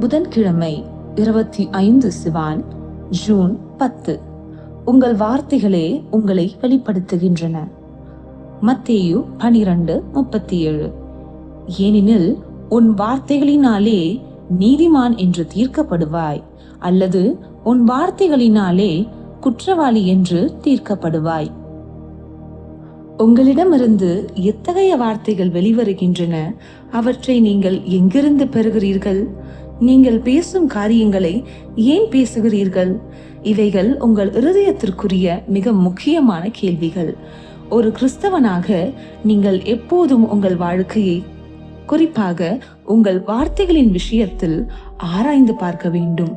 புதன்கிழமை 25 சிவான் ஜூன் 10. உங்கள் வார்த்தைகளே உங்களை வெளிப்படுத்துகின்றன. மத்தேயு 12:37. ஏனெனில் உன் வார்த்தைகளினாலே நீதிமான் என்று தீர்க்கப்படுவாய், அல்லது உன் வார்த்தைகளினாலே குற்றவாளி என்று தீர்க்கப்படுவாய். உங்களிடமிருந்து எத்தகைய வார்த்தைகள் வெளிவருகின்றன? அவற்றை நீங்கள் எங்கிருந்து பெறுகிறீர்கள்? நீங்கள் பேசும் காரியங்களை ஏன் பேசுகிறீர்கள்? இவைகள் உங்கள் இருதயத்திற்குரிய மிக முக்கியமான கேள்விகள். ஒரு கிறிஸ்தவனாக நீங்கள் எப்போதும் உங்கள் வாழ்க்கையை, குறிப்பாக உங்கள் வார்த்தைகளின் விஷயத்தில் ஆராய்ந்து பார்க்க வேண்டும்.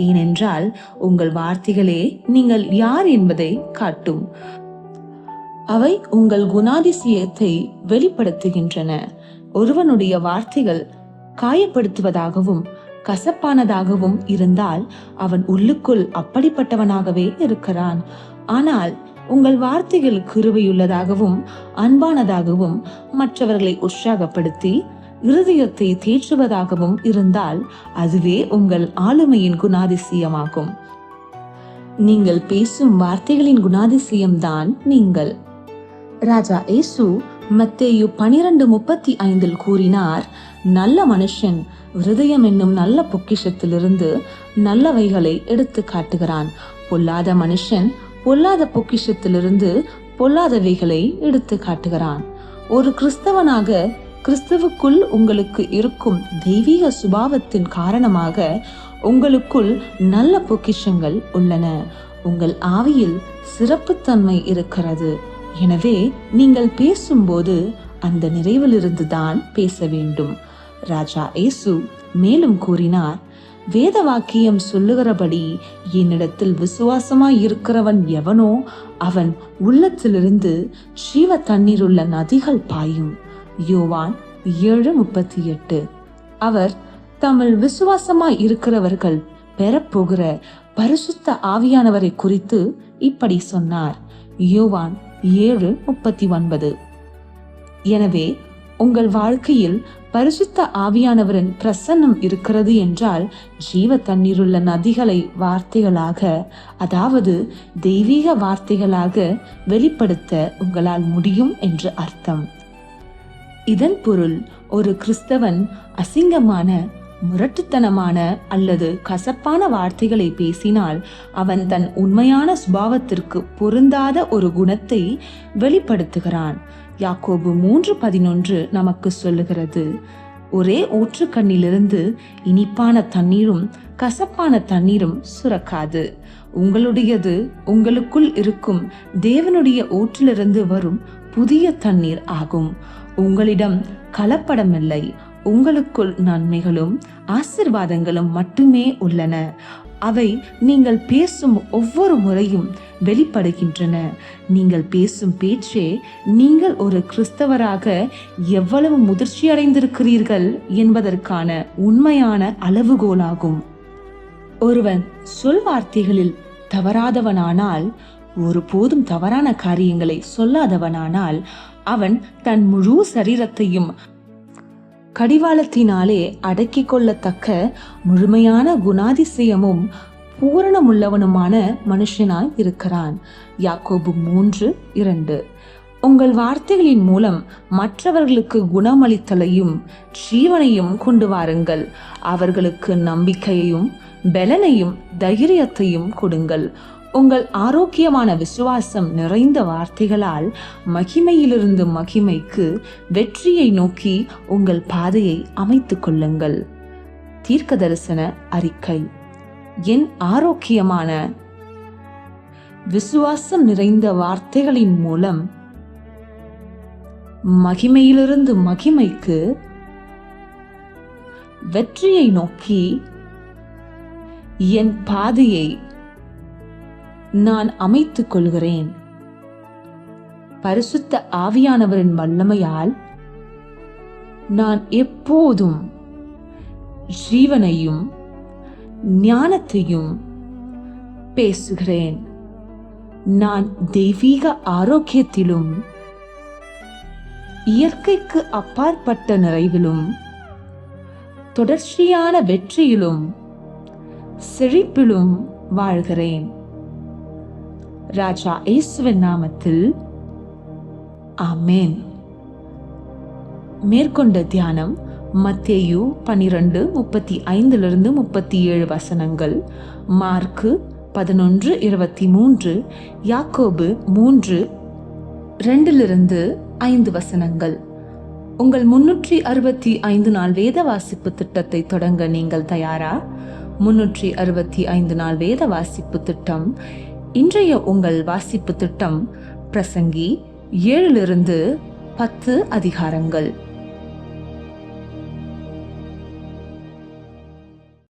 ஏனென்றால் உங்கள் வார்த்தைகளே நீங்கள் யார் என்பதை காட்டும். அவை உங்கள் குணாதிசயத்தை வெளிப்படுத்துகின்றன. ஒருவனுடைய வார்த்தைகள் காயப்படுத்துவதாகவும் கசப்பானதாகவும் இருந்தால் அவன் உள்ளுக்குள் அப்படிப்பட்டவனாகவே இருக்கிறான். ஆனால் உங்கள் வார்த்தைகள் கிருபையுள்ளதாகவும் அன்பானதாகவும் மற்றவர்களை உற்சாகப்படுத்தி இருதயத்தை தேற்றுவதாகவும் இருந்தால் அதுவே உங்கள் ஆளுமையின் குணாதிசயமாகும். நீங்கள் பேசும் வார்த்தைகளின் குணாதிசயம்தான் நீங்கள். ராஜா இயேசு மத்தேயு 12:35 கூறினார், நல்ல மனுஷன் இருதயம் என்னும் நல்ல பொக்கிஷத்திலிருந்து நல்லவைகளை எடுத்து காட்டுகிறான். பொல்லாத மனுஷன் பொல்லாத பொக்கிஷத்திலிருந்து பொல்லாதவைகளை எடுத்து காட்டுகிறான். ஒரு கிறிஸ்தவனாக கிறிஸ்துவுக்குள் உங்களுக்கு இருக்கும் தெய்வீக சுபாவத்தின் காரணமாக உங்களுக்குள் நல்ல பொக்கிஷங்கள் உள்ளன. உங்கள் ஆவியில் சிறப்புத்தன்மை இருக்கிறது. எனவே நீங்கள் பேசும்போது அந்த நிறைவிலிருந்து தான் பேச வேண்டும். ராஜா இயேசு மேலும் கூறினார், வேத வாக்கியம் சொல்லுகிறபடி என்னிடத்தில் விசுவாசமாய் இருக்கிறவன் எவனோ அவன் உள்ளத்திலிருந்து ஜீவ தண்ணீருள்ள நதிகள் பாயும். யோவான் 7:38. அவர் தம்மில் விசுவாசமாய் இருக்கிறவர்கள் பெறப்போகிற பரிசுத்த ஆவியானவரை குறித்து இப்படி சொன்னார். யோவான் 7:39. எனவே உங்கள் வாழ்க்கையில் பரிசுத்த ஆவியானவரின் பிரசன்னம் இருக்கிறது என்றால் ஜீவ தண்ணீருள்ள நதிகளை வார்த்தைகளாக, அதாவது தெய்வீக வார்த்தைகளாக வெளிப்படுத்த உங்களால் முடியும் என்று அர்த்தம். இதன் பொருள் ஒரு கிறிஸ்தவன் அசிங்கமான, முரட்டுத்தனமான அல்லது கசப்பான வார்த்தைகளை பேசினால் அவன் தன் உண்மையான சுபாவத்திற்கு பொருந்தாத ஒரு குணத்தை வெளிப்படுத்துகிறான். யாக்கோபு 3:11 நமக்கு சொல்லுகிறது, ஒரே ஊற்றுக்கண்ணிலிருந்து இனிப்பான தண்ணீரும் கசப்பான தண்ணீரும் சுரக்காது. உங்களுடையது உங்களுக்குள் இருக்கும் தேவனுடைய ஊற்றிலிருந்து வரும் புதிய தண்ணீர் ஆகும். உங்களிடம் கலப்படமில்லை. உங்களுக்குள் நன்மைகளும் ஆசீர்வாதங்களும் மட்டுமே உள்ளன. அவை நீங்கள் பேசும் ஒவ்வொரு முறையும் வெளிப்படுகின்றன. நீங்கள் பேசும் பேச்சே நீங்கள் ஒரு கிறிஸ்தவராக எவ்வளவு முதிர்ச்சி அடைந்திருக்கிறீர்கள் என்பதற்கான உண்மையான அளவுகோலாகும். ஒருவன் சொல் வார்த்தைகளில் தவறாதவனானால், ஒருபோதும் தவறான காரியங்களை சொல்லாதவனானால் அவன் தன் முழு சரீரத்தையும் கடிவாளத்தினாலே அடக்கி கொள்ளத்தக்க முழுமையான குணாதிசயமும் பூரணமுள்ளவனுமான மனுஷனாய் இருக்கிறான். யாக்கோபு 3:2. உங்கள் வார்த்தைகளின் மூலம் மற்றவர்களுக்கு குணமளித்தலையும் ஜீவனையும் கொண்டு வாருங்கள். அவர்களுக்கு நம்பிக்கையையும் பலனையும் தைரியத்தையும் கொடுங்கள். உங்கள் ஆரோக்கியமான விசுவாசம் நிறைந்த வார்த்தைகளால் மகிமையிலிருந்து மகிமைக்கு, வெற்றியை நோக்கி உங்கள் பாதையை அமைத்துக் கொள்ளுங்கள். தீர்க்க தரிசன அறிக்கை. என் ஆரோக்கியமான விசுவாசம் நிறைந்த வார்த்தைகளின் மூலம் மகிமையிலிருந்து மகிமைக்கு, வெற்றியை நோக்கி என் பாதையை நான் அமைத்துக் கொள்கிறேன். பரிசுத்த ஆவியானவரின் வல்லமையால் நான் எப்போதும் ஜீவனையும் ஞானத்தையும் பேசுகிறேன். நான் தெய்வீக ஆரோக்கியத்திலும் இயற்கைக்கு அப்பாற்பட்ட நிறைவிலும் தொடர்ச்சியான வெற்றியிலும் செழிப்பிலும் வாழ்கிறேன். ராஜா இயேசுவின் நாமத்தில் ஆமென். மேற்கொண்ட தியானம் மத்தேயு 12:35-37 வசனங்கள், மார்க்கு 11:23, யாக்கோபு 3:2-5 வசனங்கள். உங்கள் 365 நாள் வேத வாசிப்பு திட்டத்தை தொடங்க நீங்கள் தயாரா? 365 நாள் வேத வாசிப்பு திட்டம். இன்றைய உங்கள் வாசிப்பு திட்டம் பிரசங்கி 7-10 அதிகாரங்கள்.